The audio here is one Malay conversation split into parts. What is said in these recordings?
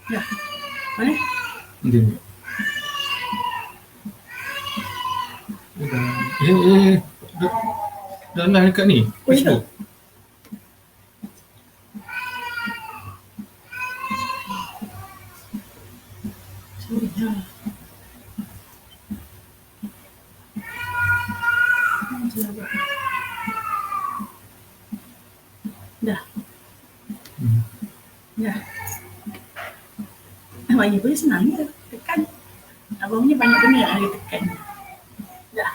Ya. Mana? Dia. Dah live dekat ni, Facebook. Dah. Dah. Abangnya pun senang je tekan. Abangnya banyak benda yang dia tekan. Dah.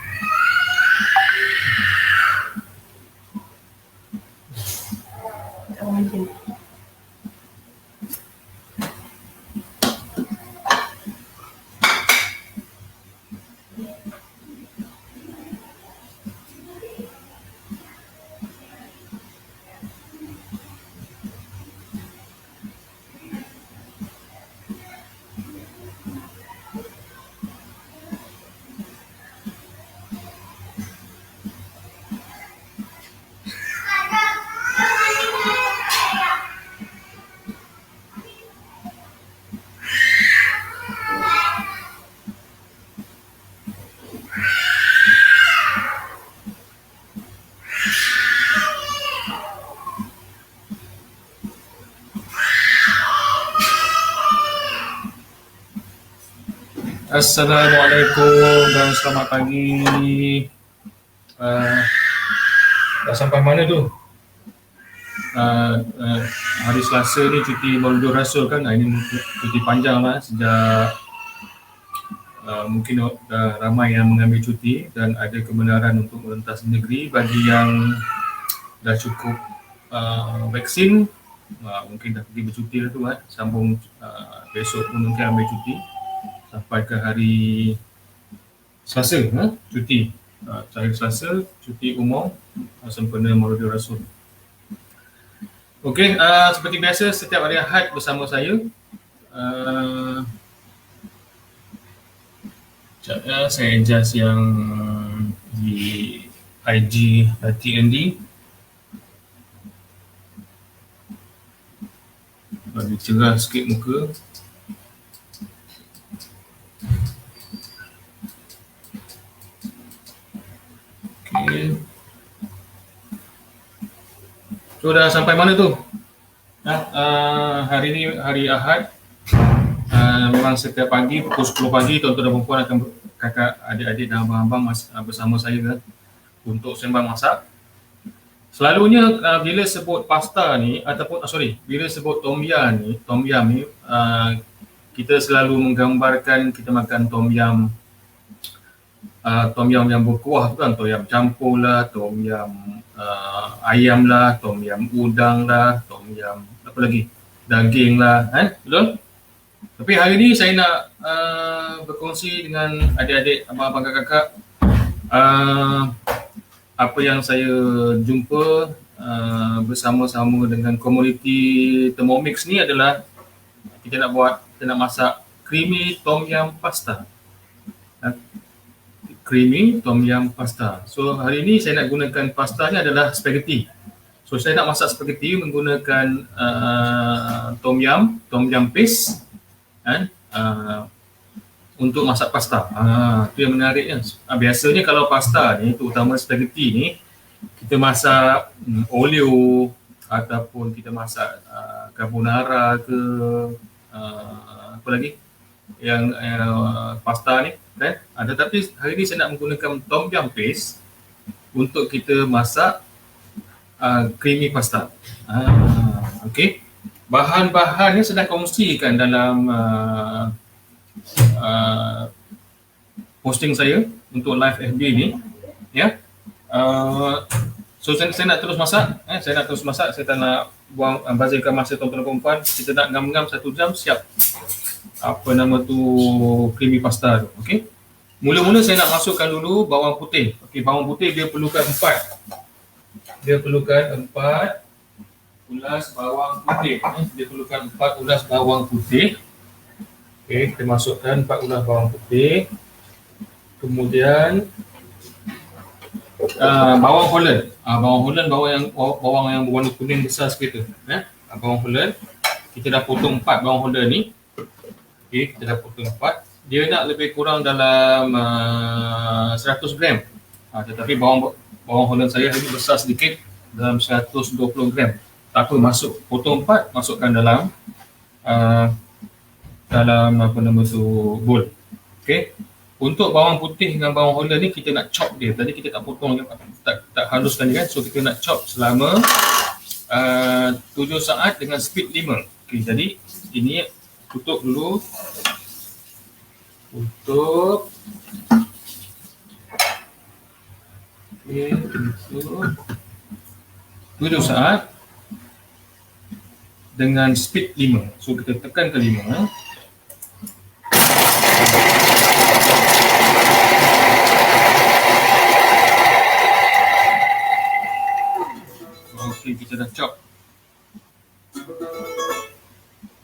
Abang macam ni. Assalamualaikum dan selamat pagi. Dah sampai mana tu? Hari Selasa ni cuti Maulidul Rasul kan. Ini cuti panjang lah sejak mungkin dah ramai yang mengambil cuti dan ada kebenaran untuk merentas negeri. Bagi yang dah cukup vaksin, mungkin dah pergi bercuti lah tu kan. Sambung besok pun mungkin ambil cuti sampai ke hari Selasa, cuti. Hari Selasa, cuti umum sempena Maulidul Rasul. Okey, seperti biasa setiap hari Ahad bersama saya. Saya adjust yang di IG TND. Bagi cerah sikit muka. Okay. So dah sampai mana tu? Hari ni hari Ahad. Memang setiap pagi pukul 10 pagi tuan-tuan dan puan akan kakak, adik-adik dan abang-abang bersama saya kan, untuk sembang masak. Selalunya bila sebut pasta ni ataupun bila sebut tom yum ni, kita selalu menggambarkan kita makan tom yum yang berkuah tu kan, tom yum campur lah, tom yum ayam lah, tom yum udang lah, tom yum apa lagi, daging lah, betul? Tapi hari ni saya nak berkongsi dengan adik-adik, abang-abang, kakak-kakak apa yang saya jumpa bersama-sama dengan komuniti Thermomix ni adalah kita nak masak creamy tom yum pasta. Creamy tom yum pasta. So hari ni saya nak gunakan pasta ni adalah spaghetti. So saya nak masak spaghetti menggunakan tom yum paste untuk masak pasta. Itu yang menariknya. Biasanya kalau pasta ni, terutama spaghetti ni, kita masak olio ataupun kita masak carbonara ke apa lagi yang pasta ni kan. Tetapi hari ni saya nak menggunakan tom yum paste untuk kita masak creamy pasta. Okey. Bahan-bahan ni sedang kongsikan dalam posting saya untuk live FB ni, ya. So saya nak terus masak, saya tak nak buang bazirkan masa tuan-tuan dan puan. Kita nak ngam-ngam 1 jam siap apa nama tu creamy pasta tu. Okey. Mula-mula saya nak masukkan dulu bawang putih. Okey, bawang putih dia perlukan 4. Dia perlukan 4 ulas bawang putih. Dia perlukan 4 ulas bawang putih. Okey, kita masukkan 4 ulas bawang putih. Kemudian bawang Holland. Bawang yang berwarna kuning besar sikit tu. Bawang Holland. Kita dah potong 4 bawang Holland ni. Okey, kita dah potong 4. Dia nak lebih kurang dalam 100 gram. Tetapi bawang Holland saya ini besar sedikit, dalam 120 gram. Tak apa, potong 4, masukkan dalam apa nama tu, bowl. Okey. Untuk bawang putih dengan bawang Holland ni kita nak chop dia. Tadi kita tak potong, tak haluskan dia kan. So kita nak chop selama 7 saat dengan speed 5. Okey, jadi ini tutup dulu. Tutup. Okey, tutup. 7 saat dengan speed 5. So kita tekan ke 5. Okey, kita dah chop.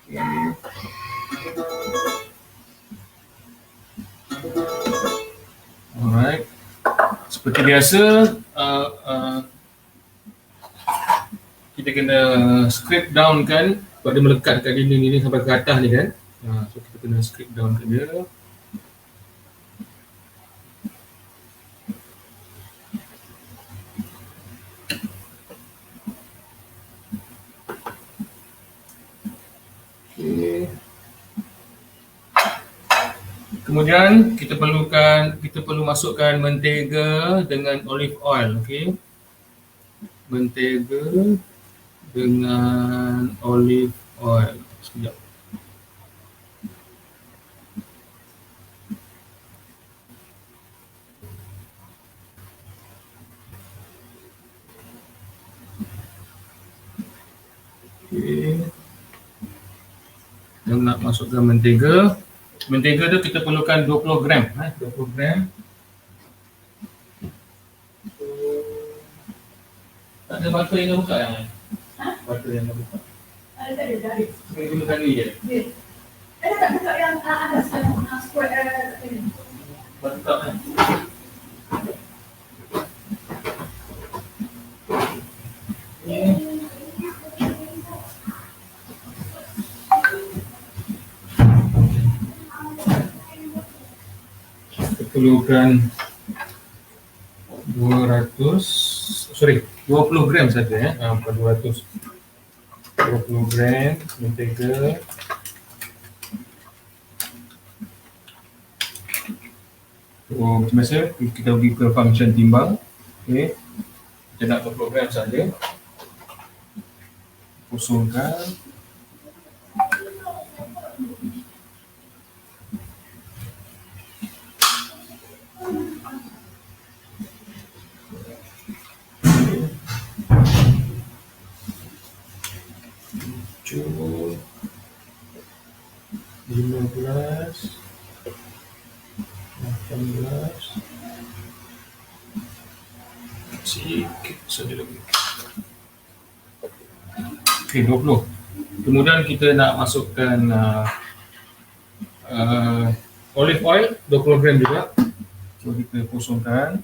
Okay. Alright. Seperti biasa, kita kena scrape down kan, sebab dia melekat kat dinding ni sampai ke atas ni kan. So kita kena scrape down ke dia. Okay. Kemudian kita perlu masukkan mentega dengan olive oil, okey. Mentega dengan olive oil. Sekejap. Okey. Yang nak masukkan mentega. Mentega tu kita perlukan 20 gram. 20 gram. Tak ada butter yang dah buka yang ni? Butter yang dah buka. Ada dari. Kita gunakan ni je? Ada tak buka yang atas square ini? Butter tak kan? Perlukan 20 gram saja ya, bukan 200. 20 gram mentega. Macam biasa kita pergi ke function timbang. Okey. Kita nak 20 gram saja. Kosongkan. Sikit saja lagi. Okey, 20. Kemudian kita nak masukkan olive oil 20 gram juga. So kita kosongkan.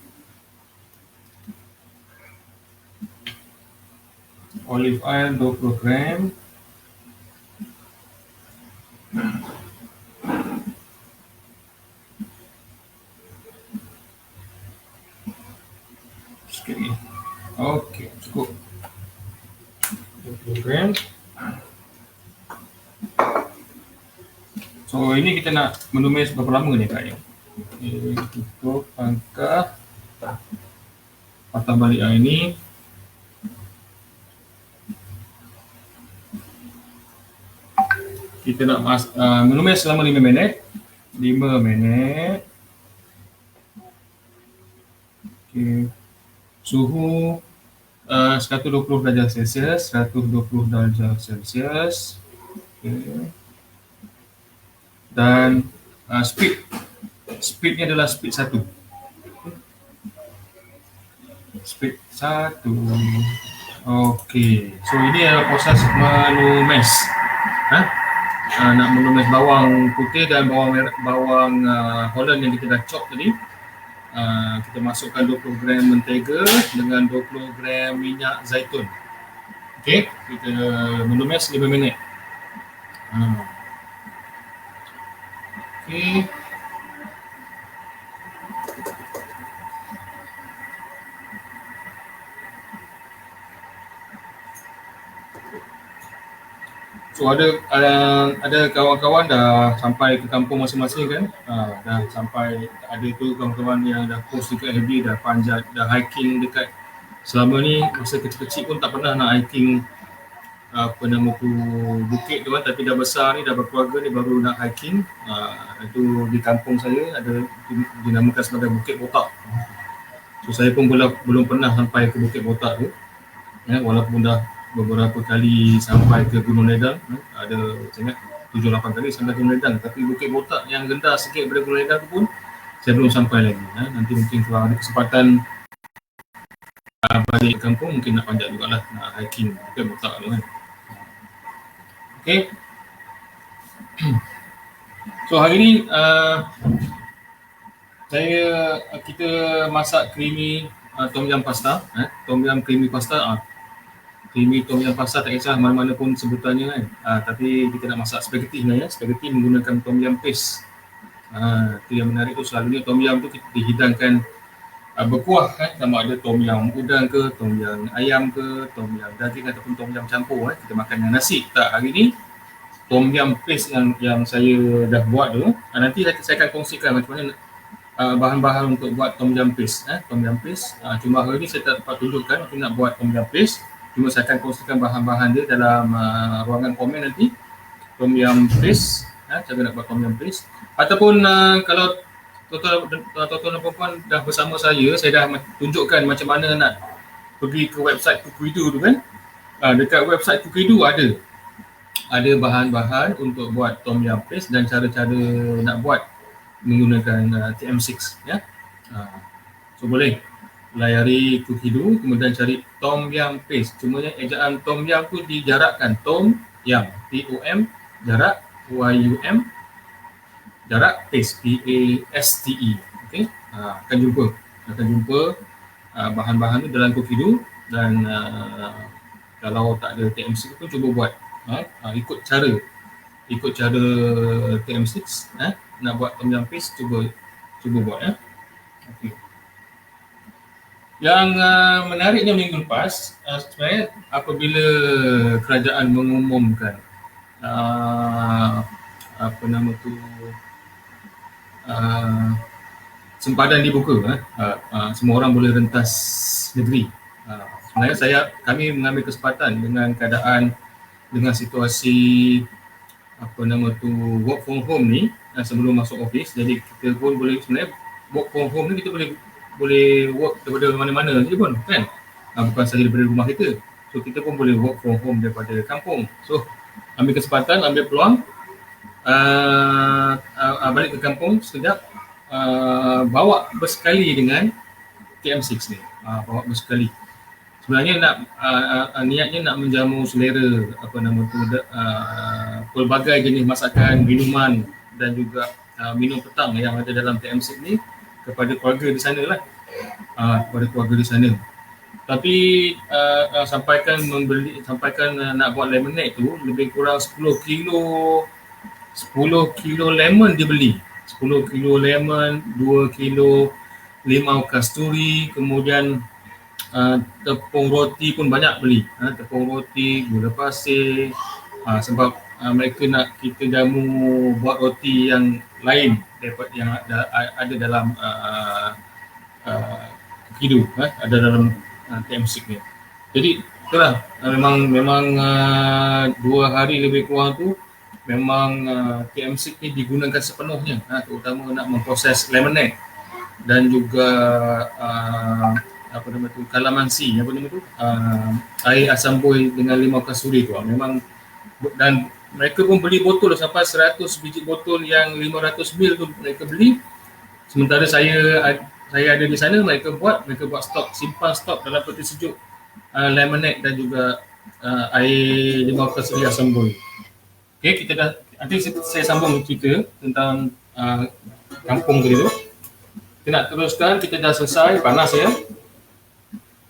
Olive oil 20 gram. Sikit ni. Okey, cukup. 20 gram. So ini kita nak menumis berapa lama ni Kak? Okay, tutup, angkat, patah balik yang ini. Kita nak menumis selama 5 minit. 5 minit. Okay. Suhu 120 darjah Celsius, 120 darjah Celsius. Okay. Dan speednya adalah speed 1. Speed 1. Okey. So ini adalah proses menumis. Nak menumis bawang putih dan bawang Holland yang kita dah chop tadi. Kita masukkan 20 gram mentega dengan 20 gram minyak zaitun. Okey, kita menumis 5 minit. Okey. So ada kawan-kawan dah sampai ke kampung masing-masing kan. Dah sampai, ada tu kawan-kawan yang dah post dekat FB, dah panjat, dah hiking dekat. Selama ni masa kecil-kecil pun tak pernah nak hiking apa nama tu bukit tu kan, tapi dah besar ni, dah berkeluarga ni baru nak hiking. Itu di kampung saya ada dinamakan sebagai Bukit Botak. So saya pun belum pernah sampai ke Bukit Botak tu. Walaupun dah beberapa kali sampai ke Gunung Ledang, ada saya ingat 7-8 kali sampai Gunung Ledang, tapi Bukit Botak yang rendah sikit daripada Gunung Ledang tu pun saya belum sampai lagi. Nanti mungkin kalau ada kesempatan balik kampung, mungkin nak panjat jugalah, nak hiking Bukit Botak tu kan. Okay. So hari ni kita masak creamy tom yum pasta, tom yum creamy pasta. Creamy tom yum pasta, tak kisah mana-mana pun sebutannya kan. Tapi kita nak masak spaghetti sebenarnya. Spaghetti menggunakan tom yum paste. Itu yang menarik tu, selalunya tom yum tu kita dihidangkan berkuah kan, sama ada tom yum udang ke, tom yum ayam ke, tom yum daging ataupun tom yum campur kita makan dengan nasi. Tak, hari ni tom yum paste yang saya dah buat tu, nanti saya akan kongsikan macam mana bahan-bahan untuk buat tom yum paste. Tom yum paste, cuma hari ni saya tak dapat tunjukkan macam nak buat tom yum paste. Cuma saya akan kongsikan bahan-bahan dia dalam ruangan komen nanti. Tom yum paste, cara nak buat tom yum paste. Ataupun kalau tuan-tuan dan puan dah bersama saya dah tunjukkan macam mana nak pergi ke website Kukidu tu kan. Dekat website Kukidu ada bahan-bahan untuk buat tom yum paste dan cara-cara nak buat menggunakan TM6 ya. So boleh layari Kukidu, kemudian cari tom yum paste. Cuma ejaan tom yum tu dijarakkan, tom yum, T-O-M, jarak Y-U-M, jarak paste, P-A-S-T-E. Okay? Akan jumpa bahan-bahan tu dalam Kukidu. Dan kalau tak ada TM6 pun cuba buat, ikut cara TM6 nak buat tom yum paste, cuba buat ya. Okay. Yang menariknya minggu lepas, sebenarnya apabila kerajaan mengumumkan sempadan dibuka, semua orang boleh rentas negeri. Sebenarnya kami mengambil kesempatan dengan situasi work from home ni, sebelum masuk office. Jadi kita pun boleh, sebenarnya work from home ni kita boleh work daripada mana-mana je pun kan, bukan sahaja daripada rumah kita. So kita pun boleh work from home daripada kampung. So ambil kesempatan, ambil peluang, balik ke kampung sekejap, bawa bersekali dengan TM6 ni, bawa bersekali. Sebenarnya niatnya nak menjamu selera pelbagai jenis masakan, minuman dan juga minum petang yang ada dalam TM6 ni kepada keluarga di sana lah. Tapi sampaikan nak buat lemonade tu lebih kurang 10 kilo lemon dia beli. 10 kilo lemon, 2 kilo limau kasturi, kemudian tepung roti pun banyak beli. Tepung roti, gula pasir, sebab mereka nak kita jamu buat roti yang lain daripada yang ada dalam Kukidu, ada dalam TM6 ni. Jadi itulah, memang 2 hari lebih kurang tu memang TM6 ni digunakan sepenuhnya, terutama nak memproses lemonade dan juga kalamansi, air asam buih dengan limau kasturi tu. Memang, dan mereka pun beli botol sampai 100 biji botol yang 500 ml tu mereka beli. Sementara saya ada di sana, mereka buat stok, simpan stok dalam peti sejuk lemonade dan juga air limau kasturi asam buih. Okey, nanti saya sambung cerita tentang kampung tu. Kita nak teruskan, kita dah selesai, panas ya.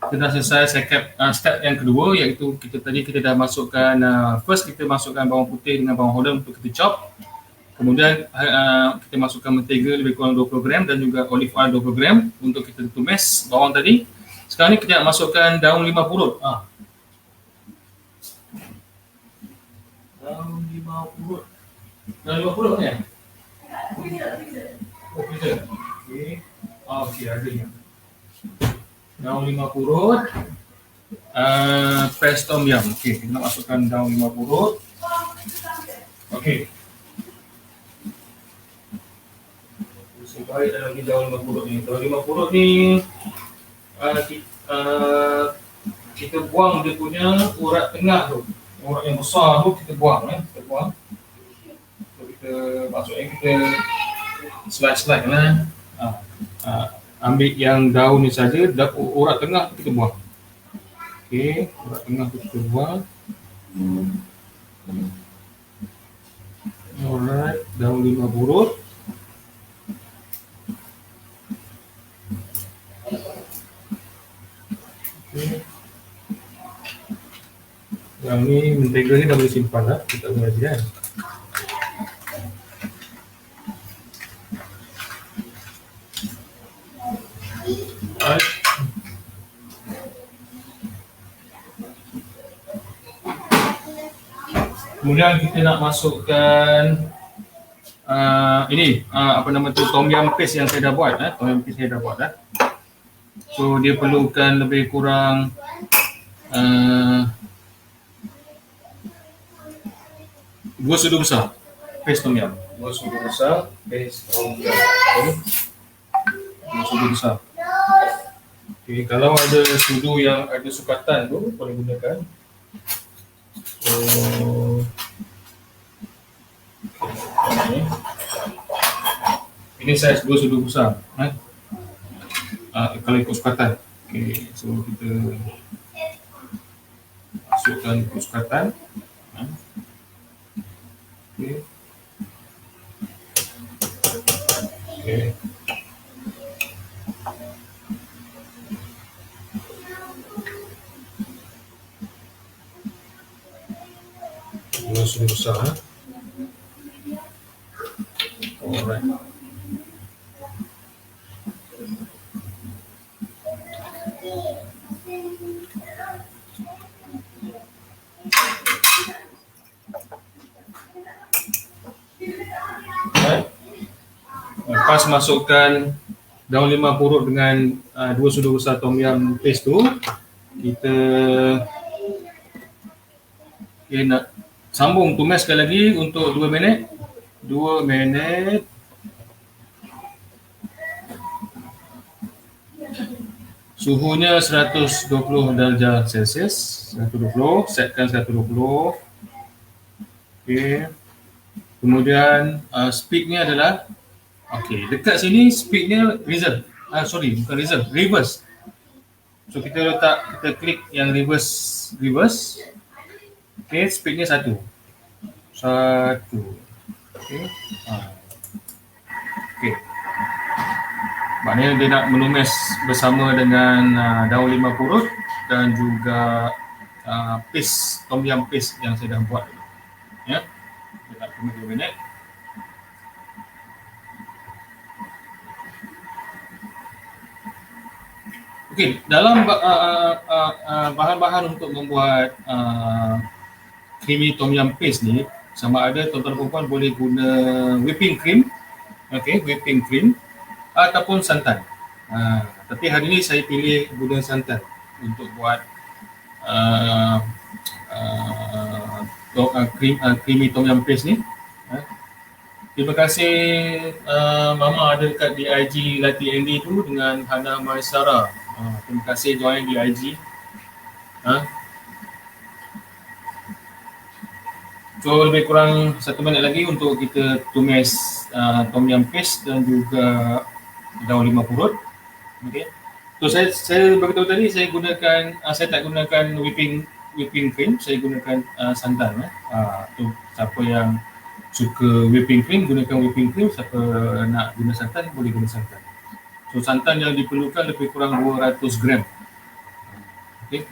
Kita dah selesai step yang kedua, iaitu kita dah masukkan first kita masukkan bawang putih dengan bawang holland untuk kita chop. Kemudian kita masukkan mentega lebih kurang 20 gram dan juga olive oil 20 gram untuk kita tumis bawang tadi. Sekarang ni kita nak masukkan daun 5 purut. Daun 5 purut. Daun 5 purut ni? Oh, kita. Okey. Okey, adanya. Daun 5 purut. Paste tom yum. Okey, kita nak masukkan daun 5 purut. Okey. Baik, lagi daun 5 purut ni. Daun 5 purut ni kita buang dia punya urat tengah tu. Urat yang besar tu kita buang. Kita buang. So, kita maksudnya kita slice lah. Ambil yang daun ni saja, urat tengah tu kita buang. Okey, urat tengah tu kita buang. Alright, daun 5 purut. Okay. Yang ni mentega ni dah boleh simpan lah, kita tak boleh lagi kan. Alright. Kemudian kita nak masukkan ini apa nama tu, tom yum paste yang saya dah buat. Tom yum paste saya dah buat . So dia perlukan lebih kurang 2 sudu besar paste tom yum. 2 sudu besar paste tom yum. Okay. 2 sudu besar. Okay, kalau ada sudu yang ada sukatan tu boleh gunakan. So okay. Ini saiz 2 sudu besar. Kalau ikut sukatan. Okay, so kita masukkan ikut sukatan. Okay. Okay. Dua sudu besar. Alright. Lepas masukkan daun 5 purut dengan 2 sudu besar tom yum paste tu, kita nak sambung tumis sekali lagi untuk 2 minit. 2 minit. Suhunya 120 darjah Celsius. 120, setkan 120. Okey. Kemudian speednya adalah dekat sini speednya reverse. Reverse. So kita klik yang reverse. Okey, speednya 1. Okey. Okey. Maknanya dia nak menumis bersama dengan daun 5 purut dan juga paste tom yum paste yang saya dah buat. Ya. Kita nak tumis 2 minit. Okey, dalam bahan-bahan untuk membuat creamy tom yum paste ni, sama ada tuan-tuan perempuan boleh guna whipping cream, whipping cream ataupun santan. Tapi hari ni saya pilih guna santan untuk buat creamy tom yum paste ni. Terima kasih Mama ada dekat di IG Lati Andy tu dengan Hana Maisara. Terima kasih join di IG. So lebih kurang 1 minit lagi untuk kita tumis tom yum paste dan juga daun 5 purut. Okey. So saya beritahu tadi saya tak gunakan whipping cream, saya gunakan santan. Tu siapa yang suka whipping cream gunakan whipping cream, siapa nak guna santan boleh guna santan. So santan yang diperlukan lebih kurang 200 gram. Okey.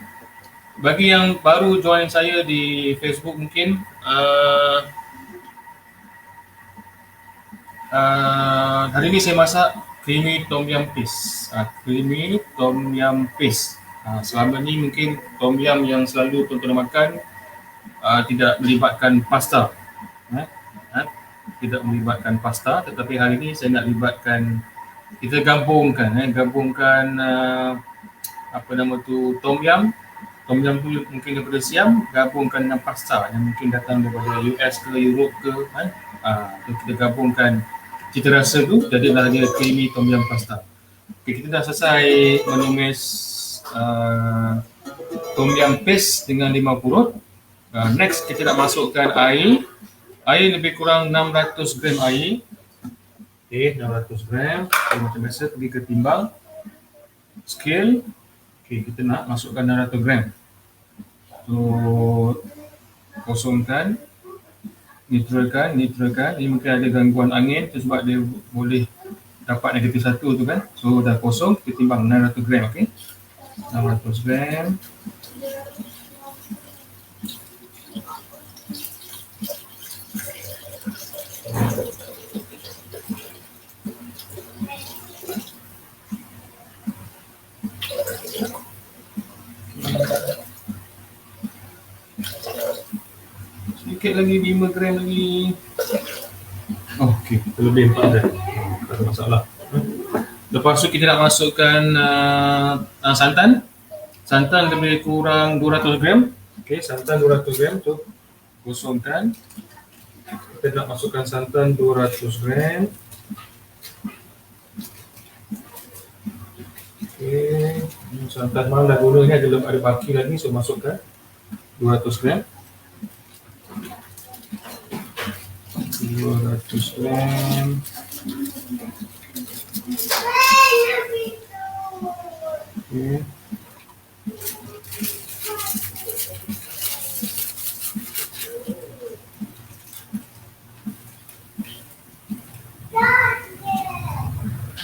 Bagi yang baru join saya di Facebook mungkin Hari ni saya masak creamy tom yum paste. Creamy tom yum paste. Selama ni mungkin tom yum yang selalu tuan-tuan makan tidak melibatkan pasta. Tidak melibatkan pasta, tetapi hari ni saya nak libatkan, kita gabungkan apa nama tu, tom yum tu mungkin daripada Siam, gabungkan dengan pasta yang mungkin datang daripada US ke Europe ke, kita gabungkan cita rasa tu, jadilah dia creamy tom yum pasta. Okay, kita dah selesai menumis tom yum paste dengan 5 purut. Next kita nak masukkan air lebih kurang 600 gram air. Okay, 600 gram. Okay, macam biasa pergi ke timbang, scale. Okay, kita nak masukkan 600 gram. So, kosongkan, neutralkan. Ini mungkin ada gangguan angin tu sebab dia boleh dapat negatif 1 tu kan. So, dah kosong, kita timbang 600 gram. Okay, 600 gram. Sedikit lagi, 5 gram lagi. Okey, lebih 4 gram. Tak ada masalah. Lepas tu kita nak masukkan santan. Santan lebih kurang 200 gram. Okey, santan 200 gram tu kosongkan. Kita nak masukkan santan 200 gram. Okey, santan mana dah guna ni, ada baki lagi, so masukkan 200 gram. 200 gram. Okay.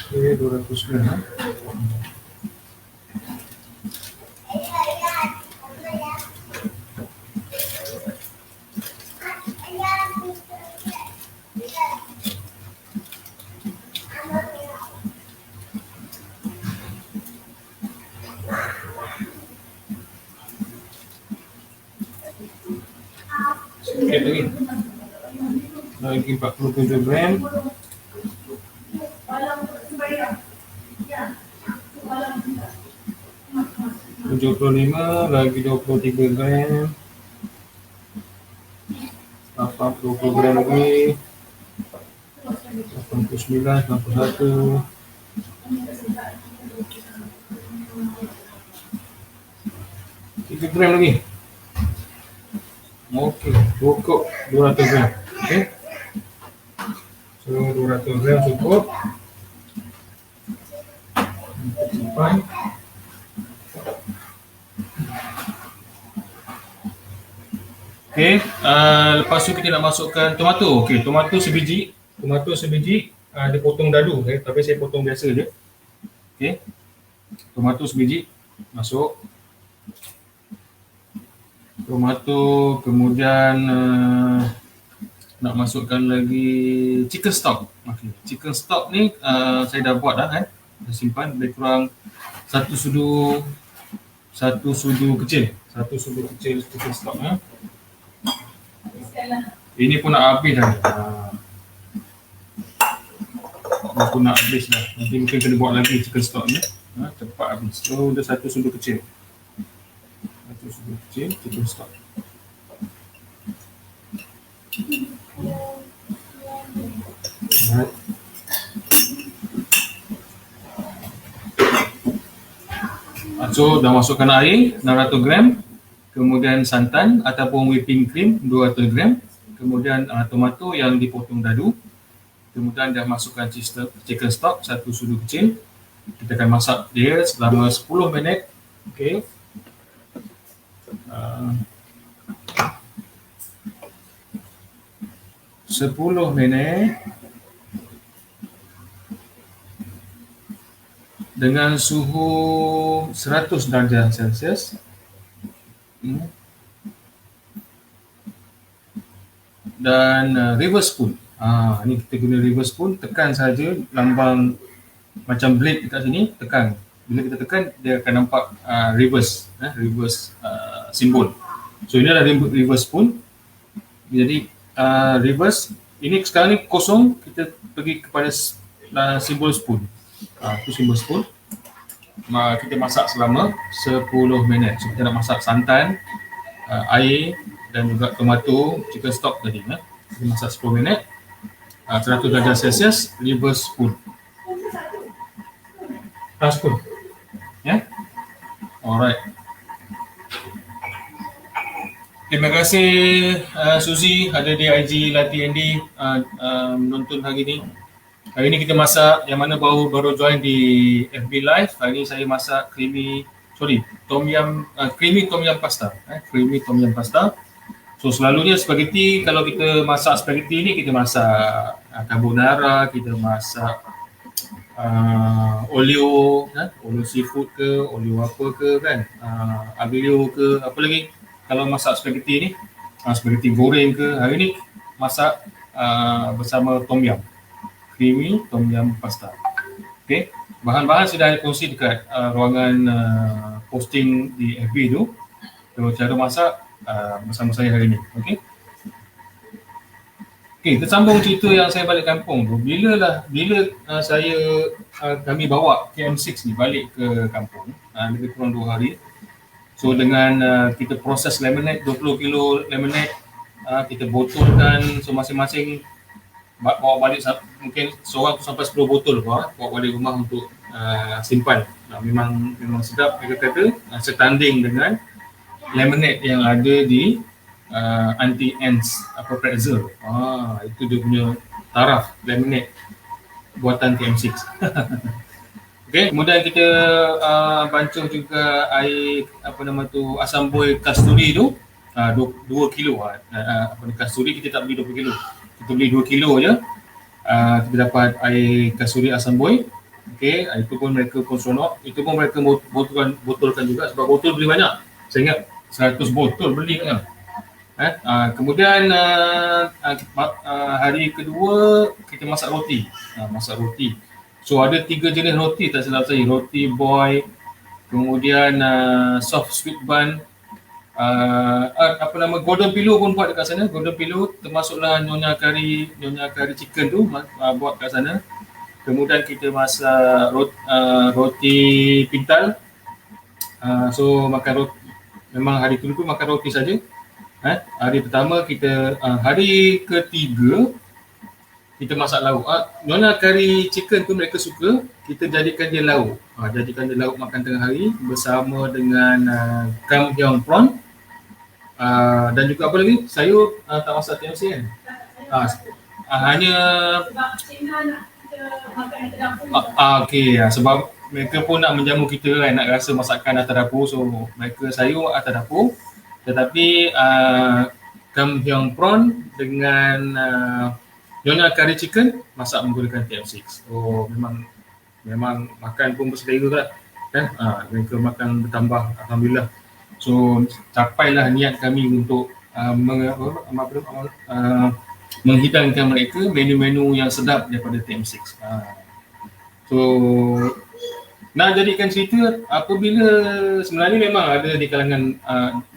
Okay, 200 gram. Sikit lagi 47 gram. 75 lagi 23 gram. 20 gram lagi. 89, 91. 3 gram lagi. Okey, cukup 200 gram. Okey. So 200 gram cukup. Simpan. Okey, lepas tu kita nak masukkan tomato. Okey, tomato sebiji. Dia potong dadu, tapi saya potong biasa je. Okey. Tomato sebiji masuk. Tomato, kemudian nak masukkan lagi chicken stock. Okay. Chicken stock ni saya dah buat dah kan. Dah simpan lebih kurang satu sudu kecil. Satu sudu kecil chicken stock. Ini pun nak habis dah. Ini pun nak habis dah. Nanti mungkin kena buat lagi chicken stock ni. Cepat habis. So dah satu sudu kecil. Chicken stock. So dah masukkan air 600 gram, kemudian santan ataupun whipping cream 200 gram, kemudian tomato yang dipotong dadu, kemudian dah masukkan chicken stock satu sudu kecil. Kita akan masak dia selama 10 minit. Okey. 10 minit dengan suhu 100 darjah Celsius. Dan reverse spoon. Ni kita guna reverse spoon, tekan saja lambang macam blade dekat sini, tekan. Bila kita tekan, dia akan nampak reverse simbol. So ini adalah reverse spoon. Jadi reverse, ini sekarang ni kosong, kita pergi kepada simbol spoon. Itu simbol spoon. Kita masak selama 10 minit. So kita nak masak santan, air dan juga tomato, chicken stock tadi. Kita masak 10 minit. 100 darjah Celsius, reverse spoon. Spoon. Ya. Alright. Terima kasih Suzy ada di IG Latih Andy menonton hari ni. Hari ni kita masak yang mana baru join di FB Live. Hari ni saya masak creamy tom yum pasta. Creamy tom yum pasta. So selalunya spaghetti, kalau kita masak spaghetti ni kita masak carbonara, kita masak olio seafood ke, olio apa ke kan, aglio ke, apa lagi. Kalau masak spaghetti ni, spaghetti goreng ke, hari ni masak bersama tom yum, creamy tom yum pasta. Okay, bahan-bahan sudah ada kongsi dekat ruangan posting di FB tu. So cara masak bersama saya hari ni. Okay, kita sambung cerita yang saya balik kampung tu. Bila kami bawa TM6 ni balik ke kampung, lebih kurang 2 hari. So dengan kita proses lemonade, 20 kilo lemonade, kita botolkan. So masing-masing bawa balik, mungkin seorang tu sampai 10 botol bawa balik rumah untuk simpan. Memang sedap, mereka kata, setanding dengan lemonade yang ada di anti-ants pretzel. Itu dia punya taraf lemonade buatan TM6. Okay, kemudian kita bancuh juga air asam boy kasturi tu 2 kilo. Kasturi kita tak beli 20 kilo. Kita beli 2 kilo je. Kita dapat air kasturi asam boy. Okay, itu pun mereka pun seronok. Itu pun mereka botolkan juga, sebab botol beli banyak. Saya ingat 100 botol beli kan. Kemudian hari kedua kita masak roti. So ada 3 jenis roti, tak silap saya. Roti boy, kemudian soft sweet bun, golden pillow pun buat dekat sana. Golden pillow termasuklah nyonya kari chicken tu buat kat sana. Kemudian kita masak roti pintal. So makan roti, memang hari kedua makan roti saja. Hari pertama hari ketiga kita masak lauk. Nyonya kari chicken tu mereka suka, kita jadikan dia lauk. Jadikan dia lauk makan tengah hari bersama dengan kam hyong prawn. Dan juga apa lagi? Sayur tak masak TMC kan? Hanya okey, sebab mereka pun nak menjamu kita kan, nak rasa masakan atas dapur. So mereka sayur atas dapur, tetapi kam hyong prawn dengan nyonya kari chicken masak menggunakan TM6. So memang makan pun berselera lah kan. Mereka makan bertambah, alhamdulillah. So capailah niat kami untuk menghidangkan mereka menu-menu yang sedap daripada TM6. So nak jadikan cerita, apabila sebenarnya memang ada di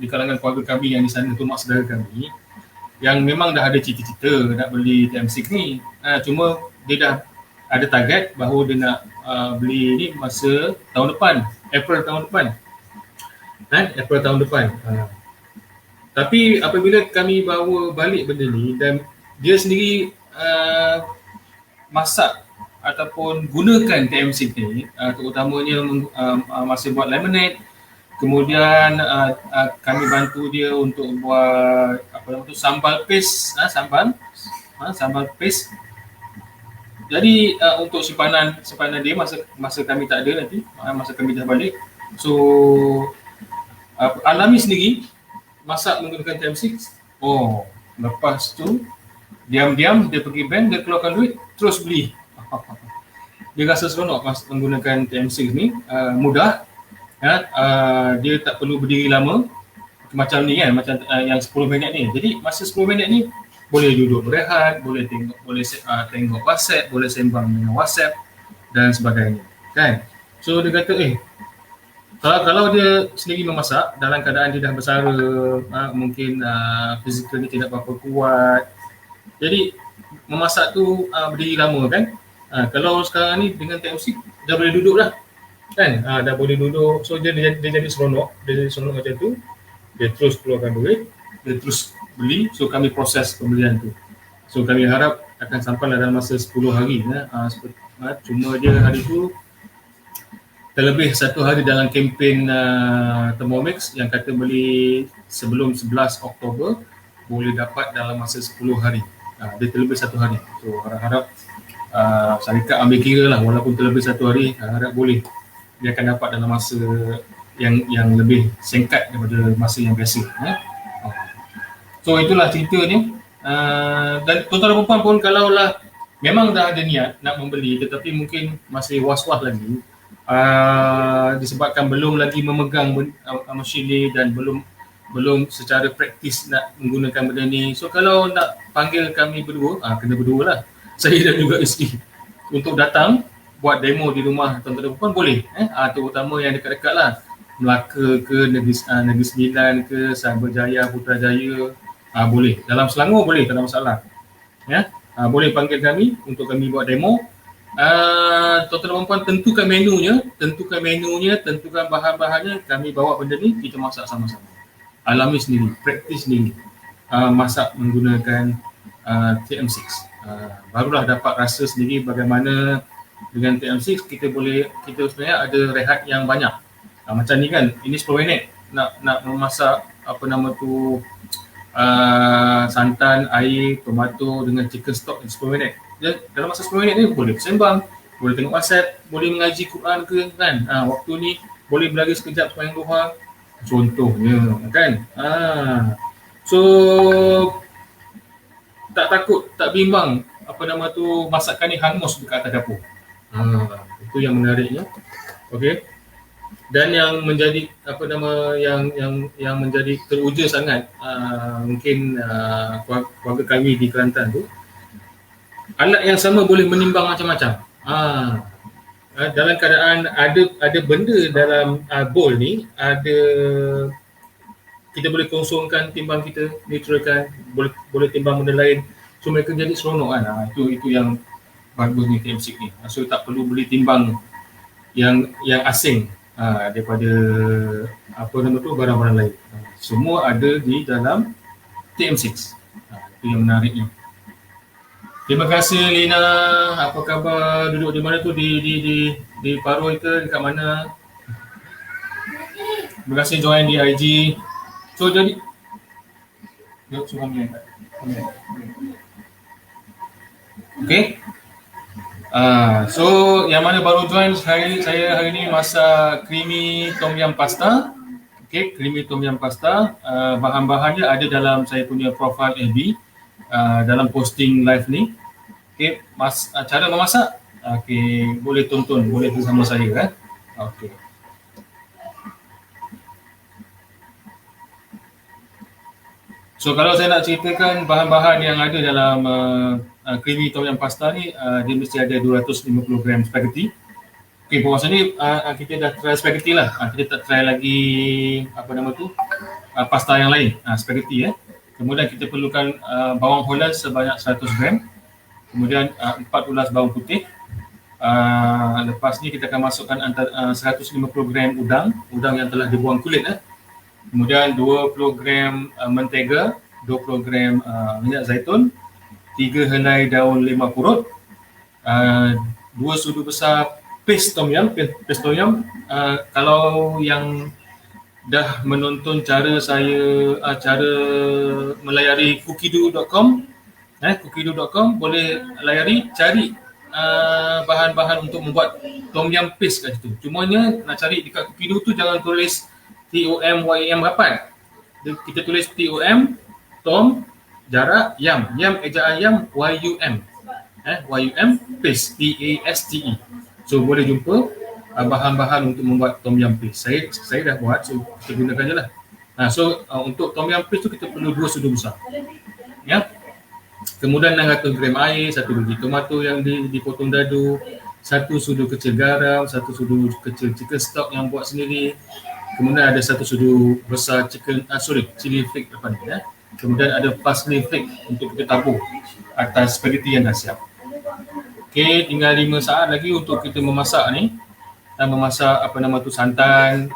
kalangan keluarga kami yang di sana tu, mak saudara kami yang memang dah ada cita-cita nak beli TM6 ni. Cuma dia dah ada target bahawa dia nak beli ni masa tahun depan, April tahun depan. Tapi apabila kami bawa balik benda ni dan dia sendiri masak ataupun gunakan TM6 ni, terutamanya masa buat lemonade, kemudian kami bantu dia untuk buat sambal paste, sambal paste. Jadi untuk simpanan dia masa kami tak ada nanti, masa kami dah balik. So alami sendiri masak menggunakan TM6. Lepas tu diam-diam dia pergi bank, dia keluarkan duit, terus beli. Dia rasa seronok menggunakan TM6 ni, mudah. Dia tak perlu berdiri lama macam ni kan, macam yang 10 minit ni. Jadi masa 10 minit ni boleh duduk berehat, boleh tengok WhatsApp, boleh sembang dengan WhatsApp dan sebagainya, kan? So dia kata kalau dia sendiri memasak dalam keadaan dia dah bersara, mungkin fizikal dia tidak berapa kuat, jadi memasak tu berdiri lama, kan? Kalau sekarang ni dengan TMC dah boleh duduk dah, kan? Dah boleh duduk, so dia jadi seronok, macam tu. Dia terus keluarkan duit, dia terus beli, so kami proses pembelian tu. So kami harap akan sampai dalam masa 10 hari. Cuma dia hari tu terlebih satu hari dalam kempen Thermomix yang kata beli sebelum 11 Oktober boleh dapat dalam masa 10 hari. Dia terlebih satu hari. So harap-harap syarikat ambil kira lah, walaupun terlebih satu hari, harap boleh dia akan dapat dalam masa yang lebih singkat daripada masa yang biasa. So itulah ceritanya. Dan tuan-tuan dan puan pun kalaulah memang dah ada niat nak membeli tetapi mungkin masih was-was lagi, disebabkan belum lagi memegang mesin ni dan belum secara praktis nak menggunakan benda ni. So kalau nak panggil kami berdua, kena berdua lah, saya dan juga isteri, untuk datang buat demo di rumah tuan-tuan dan puan boleh. Terutama yang dekat-dekat lah, Melaka ke, Negeri Sembilan ke, Cyberjaya, Putrajaya, boleh. Dalam Selangor boleh, tak ada masalah. Boleh panggil kami untuk kami buat demo. Tuan-tuan dan puan tentukan menunya, tentukan bahan-bahannya, kami bawa benda ni, kita masak sama-sama. Alami sendiri, praktis sendiri. Masak menggunakan TM6. Barulah dapat rasa sendiri bagaimana dengan TM6 kita sebenarnya ada rehat yang banyak. Macam ni kan, ini 10 minit nak memasak santan, air, tomato dengan chicken stock 10 minit. Dalam masa 10 minit ni boleh sembang, boleh tengok WhatsApp, boleh mengaji Quran ke, kan? Waktu ni boleh berlari sekejap sembahyang duha, contohnya, kan? So tak takut, tak bimbang masakan ni hangus dekat atas dapur. Itu yang menariknya. Okey. Dan yang menjadi yang menjadi teruja sangat, mungkin keluarga kami di Kelantan tu, alat yang sama boleh menimbang macam-macam. Dalam keadaan ada benda dalam bowl ni, kita boleh kosongkan timbang kita, neutralkan, boleh timbang benda lain. So mereka jadi seronok kan. Itu yang bagus ni TM6 ni. So tak perlu beli timbang yang asing daripada barang-barang lain. Semua ada di dalam TM6. Itu yang menariknya. Terima kasih Lina. Apa khabar? Duduk di mana tu? Di Paroi ke? Dekat mana? Terima kasih join di IG. So jadi okay. So yang mana baru join, saya hari ni masak creamy tom yum pasta. Okay, creamy tom yum pasta. Bahan-bahannya ada dalam saya punya profile FB, dalam posting live ni. Okay, cara memasak, okay, boleh tonton, boleh bersama saya kan. Okay. So kalau saya nak ceritakan bahan-bahan yang ada dalam creamy tom yum pasta ni, dia mesti ada 250 gram spaghetti. Okay, puasa ni kita dah try spaghetti lah. Kita tak try lagi pasta yang lain, spaghetti. Kemudian kita perlukan bawang Holland sebanyak 100 gram. Kemudian 4 ulas bawang putih. Lepas ni kita akan masukkan 150 gram udang yang telah dibuang kulit. Kemudian 20 gram mentega, 20 gram minyak zaitun, 3 helai daun 5 purut, 2 sudu besar paste tom yum. Kalau yang dah menonton cara melayari cookido.com, boleh layari, cari bahan-bahan untuk membuat tom yum paste kat situ. Cumanya nak cari dekat Cookido tu jangan tulis TOM rapat. Kita tulis TOM, tom, jarak, yum ejaan yum, YUM paste, PASTE. So boleh jumpa bahan-bahan untuk membuat tom yum paste. Saya dah buat, so kita gunakan je lah. So untuk tom yum paste tu kita perlu 2 sudu besar. Kemudian 600 gram air, 1 biji tomato yang dipotong dadu, 1 sudu kecil garam, 1 sudu kecil chicken stock yang buat sendiri. Kemudian ada 1 sudu besar chili flake depan ni. Kemudian ada parsley flake untuk kita tabur atas spaghetti yang dah siap. Okey, tinggal 5 saat lagi untuk kita memasak ni. Dan memasak santan,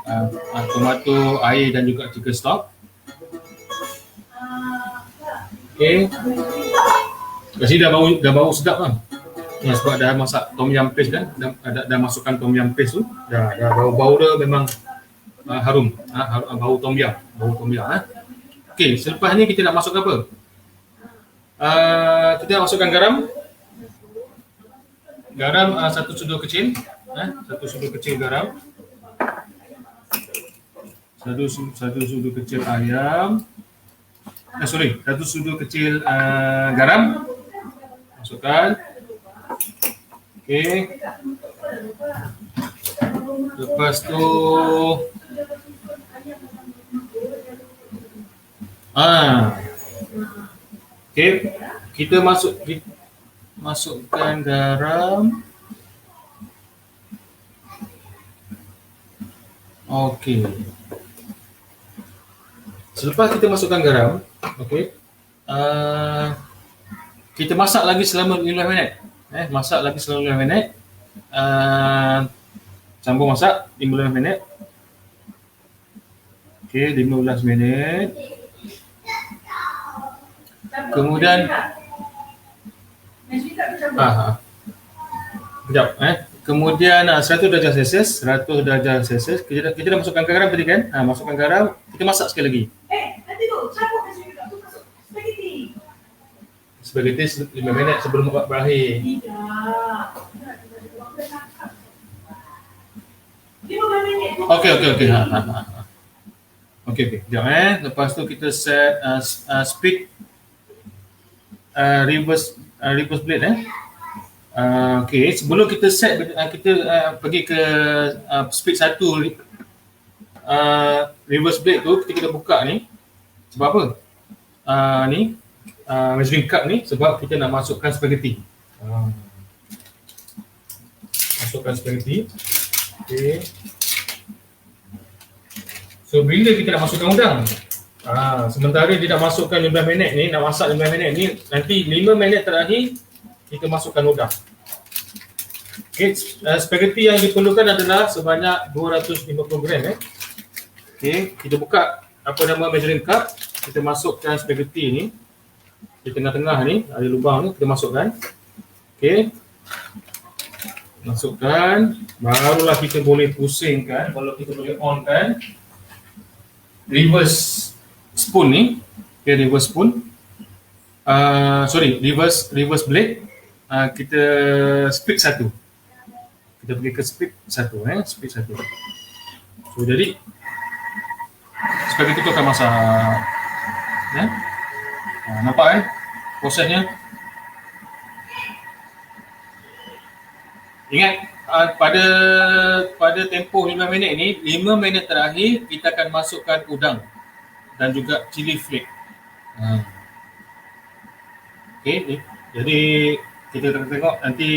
tomato, air dan juga chicken stock. Okey. Kat sini dah bau sedap kan. Ya, sebab dah masak tom yum paste kan. Dah masukkan tom yum paste tu. Dah bau dia memang harum. Bau tom yum. Okey, selepas ni kita nak masuk apa? Kita nak masukkan garam. Garam 1 sudu kecil. 1 sudu kecil garam. 1 sudu kecil ayam. 1 sudu kecil garam. Masukkan. Okey. Lepas tu okey, kita masukkan garam. Okey. Selepas kita masukkan garam, okey. Kita masak lagi selama 15 minit. Masak lagi selama 15 minit. Sambung masak 15 minit. Okey, 15 minit. Kemudian sekejap. Kemudian 100 darjah Celsius, kita dah masukkan garam tadi kan? Masukkan garam, kita masak sekali lagi. Nanti tu, siapa kasi juga tu masuk spaghetti. Spaghetti 5 minit sebelum berakhir. Tidak. 15 minit. Okey. Okey. Sekejap Lepas tu kita set speed reverse blade okey, sebelum kita set kita pergi ke speed 1 reverse blade tu, kita kena buka ni. Sebab apa? Ni measuring cup ni sebab kita nak masukkan spaghetti. Masukkan spaghetti. Okey. So bila kita nak masukkan udang? Sementara dia nak masukkan 15 minit ni, nak masak 15 minit ni, nanti 5 minit terakhir kita masukkan udang. Okay, spaghetti yang diperlukan adalah sebanyak 250 gram. Okay, kita buka measuring cup, kita masukkan spaghetti ni di tengah-tengah ni, ada lubang ni, kita masukkan. Okay, masukkan, barulah kita boleh pusingkan, baru kita boleh onkan reverse spoon ni. Okay, reverse spoon. Reverse blade. Kita speed 1. Kita pergi ke speed 1 speed 1. So jadi spaghetti tu akan masak. Nampak prosesnya. Ingat pada tempoh 5 minit ni, 5 minit terakhir kita akan masukkan udang dan juga chili flake. Okey, jadi kita tengok nanti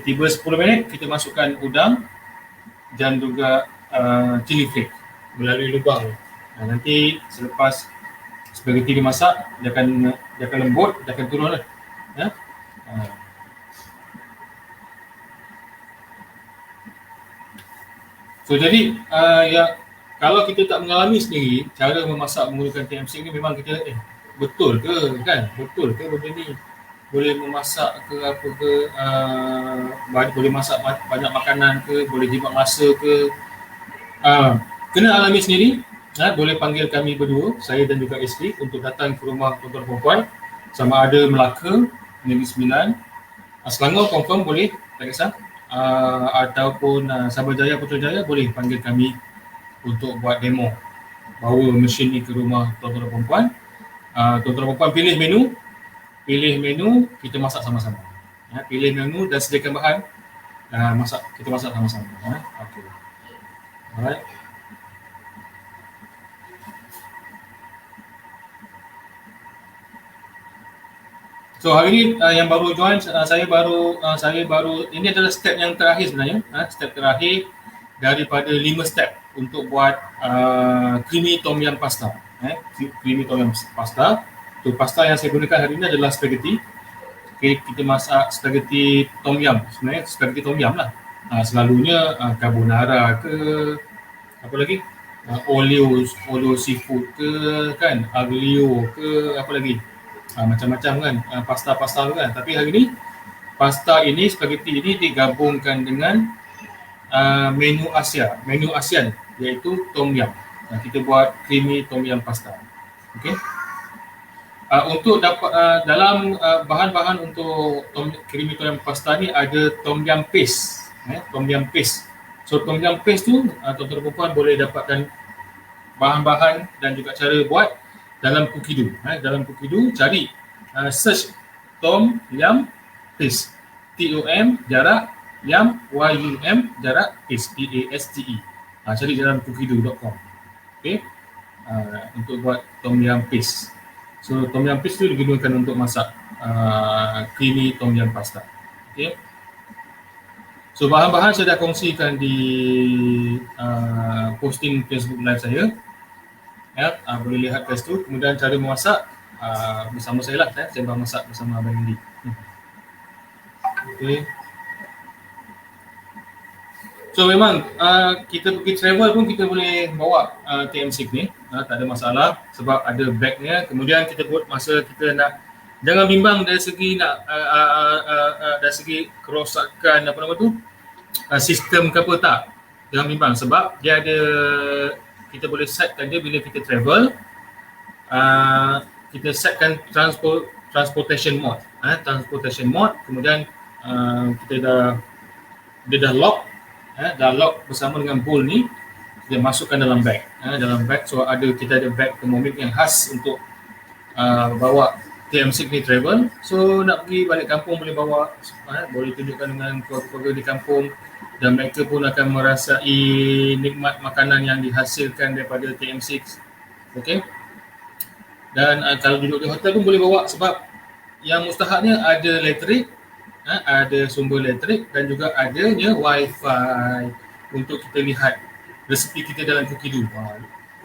tiba 10 minit kita masukkan udang dan juga chili flake melalui lubang. Nanti selepas spaghetti dimasak, dia akan lembut, dia akan turun lah. So jadi kalau kita tak mengalami sendiri cara memasak menggunakan TMC ni, memang kita betul ke benda ni boleh memasak ke apa ke, boleh masak banyak makanan ke, boleh jimat masa ke, kena alami sendiri. Boleh panggil kami berdua, saya dan juga isteri, untuk datang ke rumah tuan-tuan perempuan sama ada Melaka, Negeri Sembilan, Selangor confirm boleh, tak kisah, ataupun Sabah Jaya, Putrajaya, boleh panggil kami untuk buat demo, bawa mesin ni ke rumah tuan-tuan perempuan. Tuan-tuan perempuan pilih menu, kita masak sama-sama. Pilih menu dan sediakan bahan, kita masak sama-sama. Okay. Alright. So hari ni yang baru join, saya baru ini adalah step yang terakhir sebenarnya, step terakhir daripada 5 step untuk buat creamy tom yum pasta. Creamy tom yum pasta. So pasta yang saya gunakan hari ini adalah spaghetti. Okay, kita masak spaghetti tom yum, sebenarnya spaghetti tom yum lah. Selalunya carbonara ke, apa lagi, olio seafood ke kan, aglio ke, apa lagi, macam-macam kan, pasta-pasta tu kan. Tapi hari ni pasta ini, spaghetti ini digabungkan dengan menu ASEAN iaitu tom yum. Kita buat creamy tom yum pasta. Okey. Untuk dapat dalam bahan-bahan untuk creamy tom yum pasta ni ada tom yum paste, tom yum paste. So tom yum paste tu tuan-tuan dan puan boleh dapatkan bahan-bahan dan juga cara buat dalam Cookido. Dalam Cookido cari search tom yum paste, TOM jarak yum YUM jarak paste, PASTE. Cari dalam cookido.com. Okey. Untuk buat tom yum paste. So tom yum paste tu digunakan untuk masak creamy tom yum pasta. Okey. So bahan-bahan saya dah kongsikan di posting Facebook live saya. Ya, boleh lihat kat situ. Kemudian cara memasak bersama saya lah, saya masak bersama Abang Indi. Okey. So memang kita pergi travel pun kita boleh bawa TM6 ni, tak ada masalah sebab ada bagnya. Kemudian kita buat masa kita nak, jangan bimbang dari segi dari segi kerosakan apa nama tu, sistem ke apa, tak. Jangan bimbang sebab dia ada, kita boleh setkan dia bila kita travel. Kita setkan transportation mode, kemudian dia dah lock. Dah lock bersama dengan bowl ni, kita masukkan dalam bag. So kita ada bag thermomix yang khas untuk bawa TM6 ni travel. So nak pergi balik kampung boleh bawa, boleh tunjukkan dengan keluarga di kampung dan mereka pun akan merasai nikmat makanan yang dihasilkan daripada TM6. Okey. Dan kalau duduk di hotel pun boleh bawa sebab yang mustahaknya ada elektrik, ada sumber elektrik dan juga adanya wifi untuk kita lihat resepi kita dalam Cookido.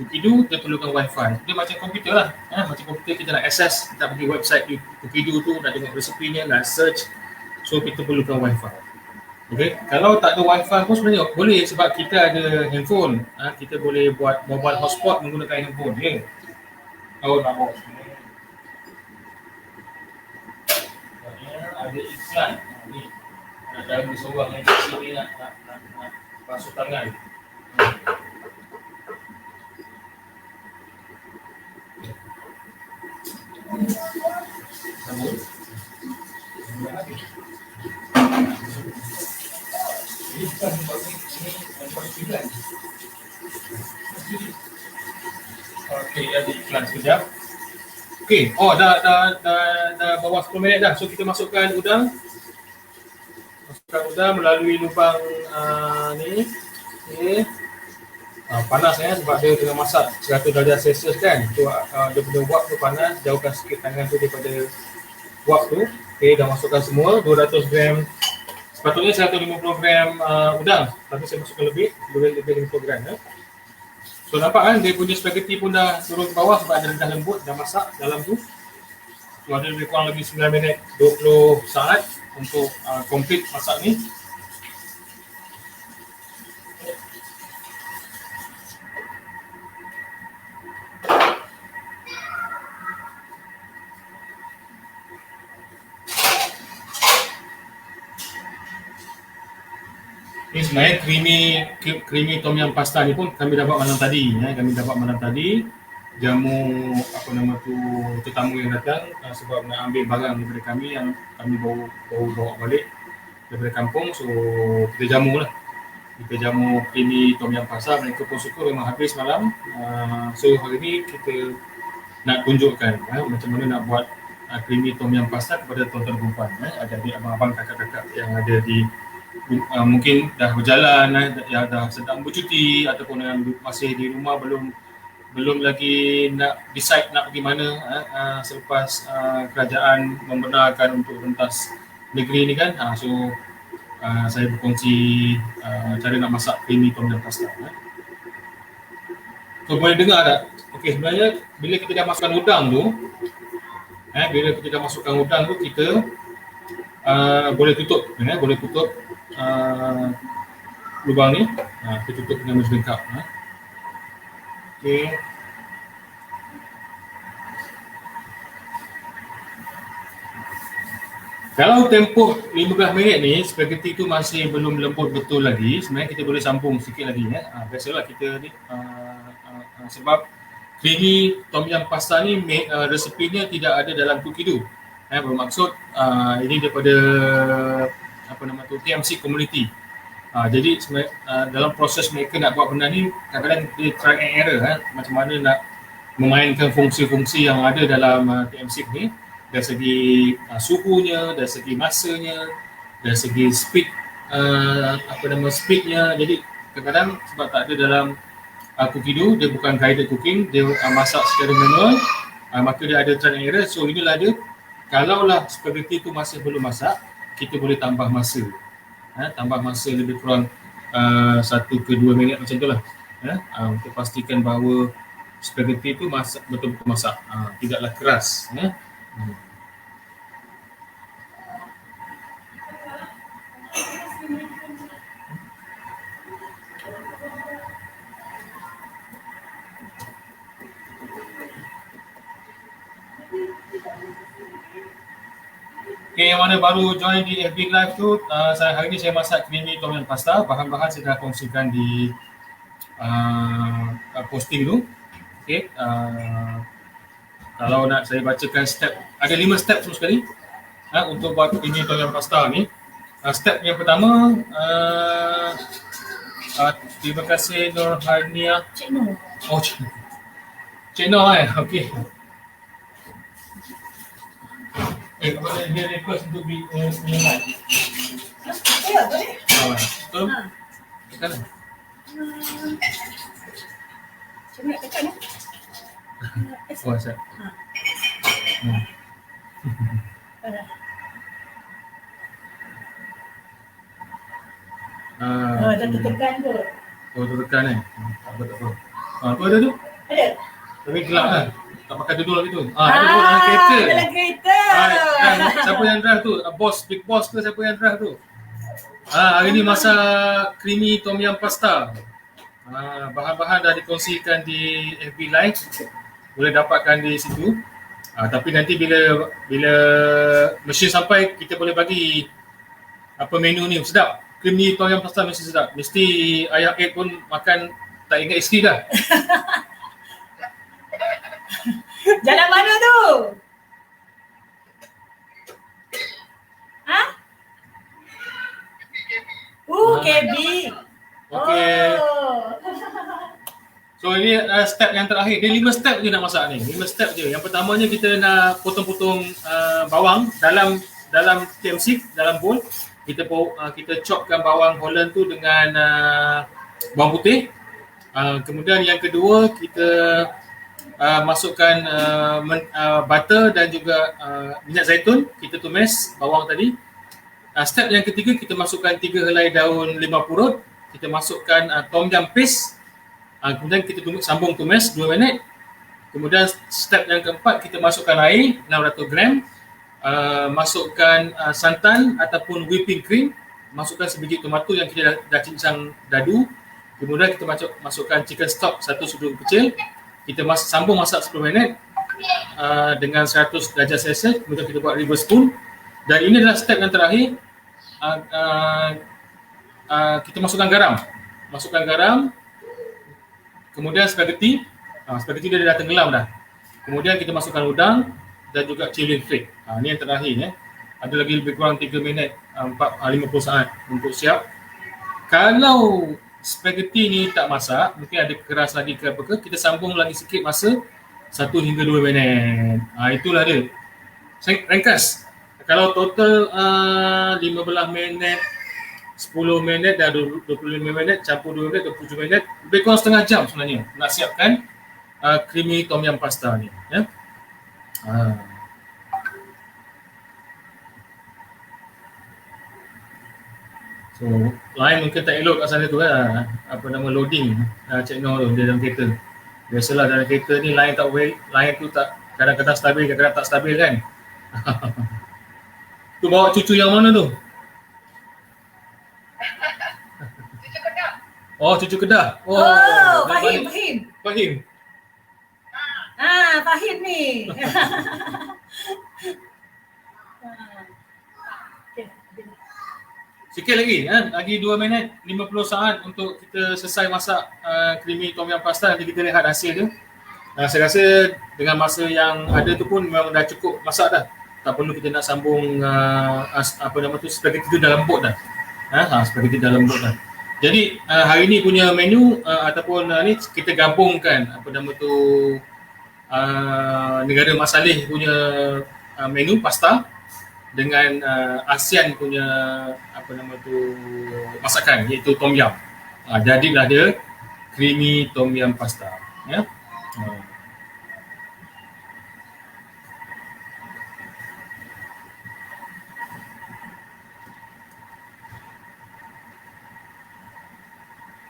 Cookido dia perlukan wifi. Dia macam komputer lah. Macam komputer kita nak access, kita pergi website di Cookido tu, nak tengok resepinya, nak search. So kita perlukan wifi. Okay. Kalau tak ada wifi pun sebenarnya boleh sebab kita ada handphone. Kita boleh buat mobile hotspot menggunakan handphone. Okay. Oh, nak bawa ada iklan ni, dalam seorang yang di sini nak basuh tangan. Okey, ada iklan sekejap. Okey, dah bawah 10 minit dah. So kita masukkan udang. Melalui lubang ni. Okay. Panas sebab dia tengah masak 100 darjah Celsius kan. So dia punya wok tu panas, jauhkan sikit tangan tu daripada wok tu. Okey, dah masukkan semua 200 gram. Sepatutnya 150 gram udang, tapi saya masukkan lebih 50 gram. So nampak kan dia punya spaghetti pun dah turun ke bawah sebab ada rendah lembut dah masak dalam tu. So ada lebih kurang lagi 9 minit 20 saat untuk complete masak ni. Ini sebenarnya creamy tom yum pasta ni pun kami dapat malam tadi. Jamu apa nama tu tetamu yang datang sebab nak ambil barang daripada kami yang kami baru bawa balik daripada kampung. So kita jamu lah. Kita jamu creamy tom yum pasta. Mereka pun suka, memang habis malam. So hari ni kita nak tunjukkan macam mana nak buat creamy tom yum pasta kepada tuan-tuan perempuan. Adik-adik, abang-abang, kakak-kakak yang ada di mungkin dah berjalan, dah sedang bercuti ataupun yang masih di rumah belum belum lagi nak decide nak pergi mana selepas kerajaan membenarkan untuk rentas negeri ni kan. So saya berkongsi cara nak masak creamy tom yum pasta. So boleh dengar tak? Okey, sebenarnya bila kita dah masukkan udang tu, kita boleh tutup, boleh tutup lubang ni. Kita tutup dengan bengkak. Okey. Kalau tempoh 15 minit ni spaghetti tu masih belum lembut betul lagi, sebenarnya kita boleh sambung sikit lagi biasalah kita ni sebab creamy tom yum pasta ni resepinya tidak ada dalam Cookido. Bermaksud ini daripada TMC community. Jadi dalam proses mereka nak buat benda ni kadang-kadang dia try and error macam mana nak memainkan fungsi-fungsi yang ada dalam TMC ni. Dari segi suhunya, dari segi masanya, dari segi speed speednya. Jadi kadang-kadang sebab tak ada dalam Cookido, dia bukan guided cooking, dia masak secara manual, maka dia ada trial and error. So inilah dia, kalaulah spaghetti tu masih belum masak, kita boleh tambah masa. Tambah masa lebih kurang 1 ke 2 minit macam tu lah, untuk pastikan bahawa spaghetti tu masak, betul-betul masak, tidaklah keras. Okay, yang mana baru join di FB Live tu, hari ni saya masak creamy tom yum pasta. Bahan-bahan saya dah kongsikan di posting tu. Okay, kalau nak saya bacakan step, ada 5 step semua sekali untuk buat creamy tom yum pasta ni. Step yang pertama, terima kasih Nurhania. Cik Nur. Oh, Cik Nur okey. Boleh dia request untuk menyelesaikan. Ya, boleh. Betul? Tekan lah. Cuma nak tekan Oh, siap. Dah tertekan tu. Oh, tertekan tak apa. Tu ada tu? Ada. Tapi gelap kan? Tak pakai duduk lagi tu. Ada duduk dalam kereta. Dalam kereta. Siapa yang drive tu? Big boss ke siapa yang drive tu? Hari ni masak creamy tom yum pasta. Bahan-bahan dah dikongsikan di FB Live. Boleh dapatkan di situ. Tapi nanti bila mesin sampai, kita boleh bagi menu ni. Sedap. Creamy tom yum pasta mesti sedap. Mesti ayah Ed pun makan tak ingat isteri dah. Jalan mana tu? KB. Okey. So ini step yang terakhir. Dia 5 step je nak masak ni. 5 step je. Yang pertamanya kita nak potong-potong bawang dalam TMC, dalam bowl. Kita chopkan bawang Holland tu dengan bawang putih. Kemudian yang kedua, kita masukkan butter dan juga minyak zaitun. Kita tumis bawang tadi. Step yang ketiga, kita masukkan 3 helai daun limau purut. Kita masukkan tom yum paste. Kemudian kita sambung tumis 2 minit. Kemudian step yang keempat, kita masukkan air 600 gram. Masukkan santan ataupun whipping cream. Masukkan sebiji tomato yang kita dah cincang dadu. Kemudian kita masukkan chicken stock 1 sudu kecil. Kita sambung masak 10 minit dengan 100 darjah Celsius. Kemudian kita buat reverse spoon. Dan ini adalah step yang terakhir. Kita masukkan garam. Kemudian spaghetti. Spaghetti dia dah tenggelam dah. Kemudian kita masukkan udang dan juga chili flake. Ini yang terakhir. Ada lagi lebih kurang 3 minit, 50 saat untuk siap. Kalau spaghetti ni tak masak, mungkin ada keras lagi ke apa ke, kita sambung lagi sikit masa 1 hingga 2 minit. Itulah dia. Saya ringkas. Kalau total 15 minit, 10 minit dan 25 minit, campur 2 minit, 27 minit, lebih kurang setengah jam sebenarnya nak siapkan creamy tom yum pasta ni, ya. So, lain mungkin tak elok kat sana tu lah, apa nama loading Cik Noh tu, dia dalam kereta. Biasalah dalam kereta ni lain tak boleh, lain tu tak, kadang-kadang stabil, kadang-kadang tak stabil kan. Tu bawa cucu yang mana tu? Oh, cucu Kedah. Oh, dah Fahim, balik. Fahim. Fahim. Fahim ni. Sikit lagi, lagi 2 minit 50 saat untuk kita selesai masak creamy tom yum pasta. Nanti kita lihat hasil dia. Saya rasa dengan masa yang ada tu pun memang dah cukup masak dah. Tak perlu kita nak sambung apa nama tu, spaghetti tu dah lembut dah. Spaghetti dah lembut dah. Jadi hari ni punya menu ataupun ni kita gabungkan apa nama tu negara Masalih punya menu pasta dengan ASEAN punya apa nama tu masakan, iaitu tom yum. Jadilah dia creamy tom yum pasta, ya.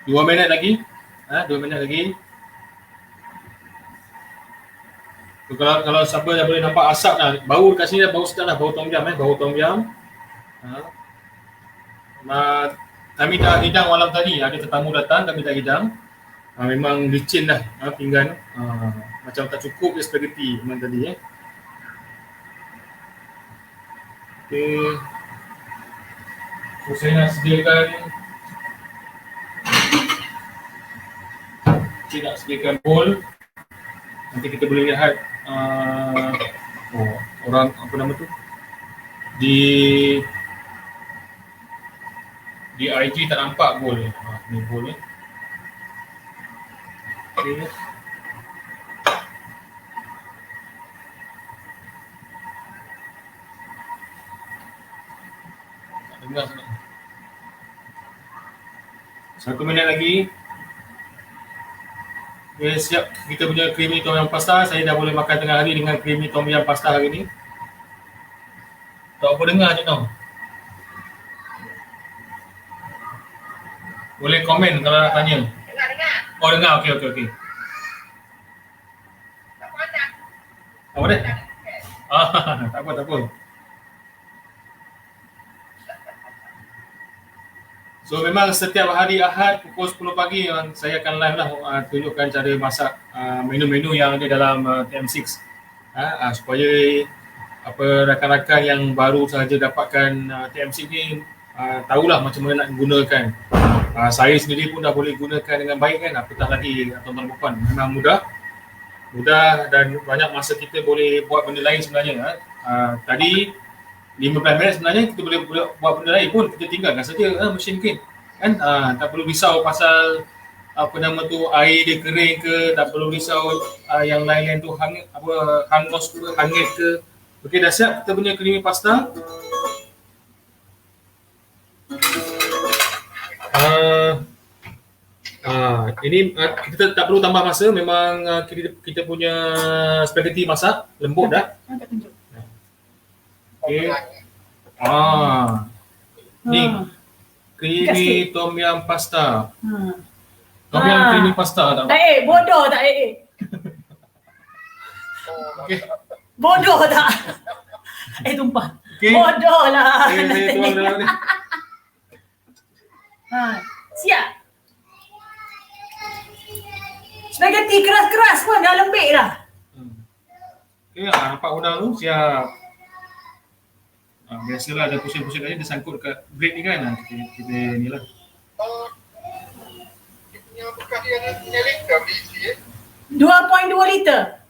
2 minit lagi. 2 minit lagi. So, kalau siapa dah boleh nampak asap dah, bau dekat sini dah bau sedap dah, bau tom yum bau tom yum. Kami dah hidang malam tadi, ada tetamu datang, kami dah hidang. Memang licin dah pinggan. Macam tak cukup je spaghetti memang tadi. Okay. So saya nak sediakan, bowl. Nanti kita boleh lihat orang apa nama tu di IG tak nampak bowl ni. Ni bowl ni. Okay. Tak dengar sangat. 1 minit lagi. Okay, siap kita punya creamy tom yum pasta. Saya dah boleh makan tengah hari dengan creamy tom yum pasta hari ni. Tak apa dengar je tau. Boleh komen kalau nak tanya. Dengar. Oh dengar, okey. Apa dia? Tak apa. So memang setiap hari Ahad pukul 10 pagi saya akan live lah tunjukkan cara masak menu-menu yang ada dalam TM6 supaya apa rakan-rakan yang baru sahaja dapatkan TM6 ni tahulah macam mana nak gunakan. Saya sendiri pun dah boleh gunakan dengan baik kan, apatah lagi tuan-tuan dan puan. Memang mudah dan banyak masa kita boleh buat benda lain sebenarnya. Tadi 15 minit sebenarnya kita boleh buat benda lain pun, kita tinggalkan saja mesin kan. Tak perlu risau pasal apa nama tu air dia kering ke, tak perlu risau yang lain-lain tu hangus ke, hangit ke. Okey, dah siap kita punya creamy pasta. Ini kita tak perlu tambah masa, memang kita punya spaghetti masak lembut dah. Okay. Ni creamy tom yum pasta. Tom yum creamy pasta tak? Bodoh tak Okay. Bodoh tak? Tumpah. Okay. Bodoh lah. Saya tuang dalam ni. Siap. Spaghetti keras-keras pun dah lembik dah. Okay, nampak udang tu siap. Biasalah ada pusing-pusing aja dia sangkut kat blade ni kan. Kita ni lah. Dia punya bekas dia punya liter berisi 2.2 liter.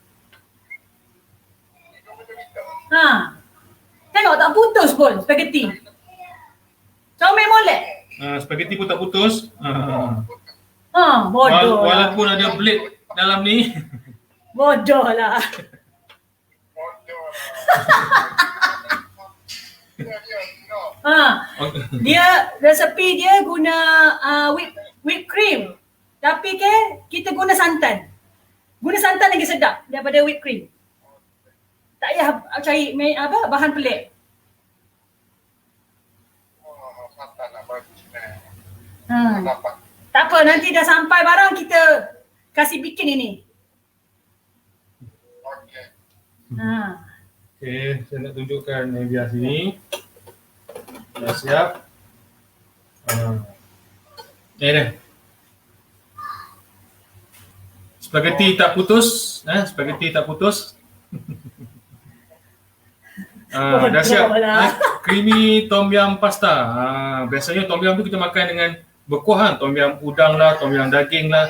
Tengok tak putus pun spaghetti. Comel molek. Spaghetti pun tak putus. Bodoh Walaupun ada blade dalam ni. Bodoh lah. Dia resepi dia guna whipped cream. Tapi kita guna santan. Guna santan lagi sedap daripada whipped cream. Tak payah cari bahan pelik. Oh, santan lah bagus ni. Ha. Dapat. Tak apa, nanti dah sampai barang kita kasih bikin ini. Okey. Ha. Okey, saya nak tunjukkan media sini. Dah siap. Dah. Spaghetti tak putus, spaghetti tak putus. Dah siap. Creamy tom yum pasta. Biasanya tom yum tu kita makan dengan berkuah, tom yum udang lah, tom yum daging lah,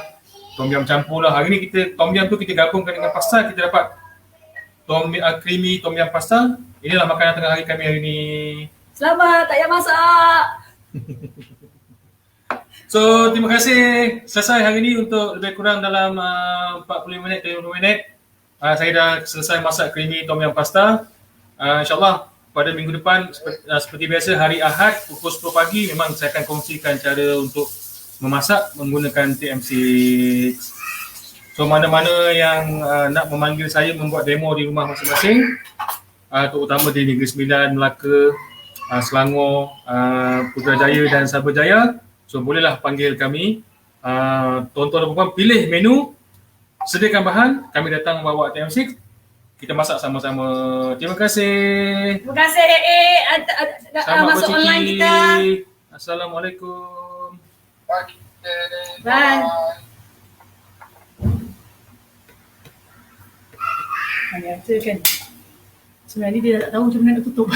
tom yum campur lah. Hari ni kita tom yum tu kita gabungkan dengan pasta, kita dapat creamy tom yum pasta. Inilah makanan tengah hari kami hari ni. Selamat, tak payah masak. So, terima kasih. Selesai hari ni untuk lebih kurang dalam 45 minit, 50 minit. Saya dah selesai masak creamy tom yum pasta. InsyaAllah pada minggu depan seperti biasa hari Ahad pukul 10 pagi memang saya akan kongsikan cara untuk memasak menggunakan TM6. So, mana-mana yang nak memanggil saya membuat demo di rumah masing-masing, terutama di Negeri Sembilan, Melaka, Selangor, Putrajaya dan Cyberjaya, so bolehlah panggil kami. Tuan-tuan dan puan pilih menu, sediakan bahan, kami datang bawa TM6, kita masak sama-sama. Terima kasih. Terima kasih Selamat masuk berciki. online kita. Assalamualaikum. Okey. Bye. Hanya tu kan. Sebenarnya dia tak tahu macam mana nak tutup.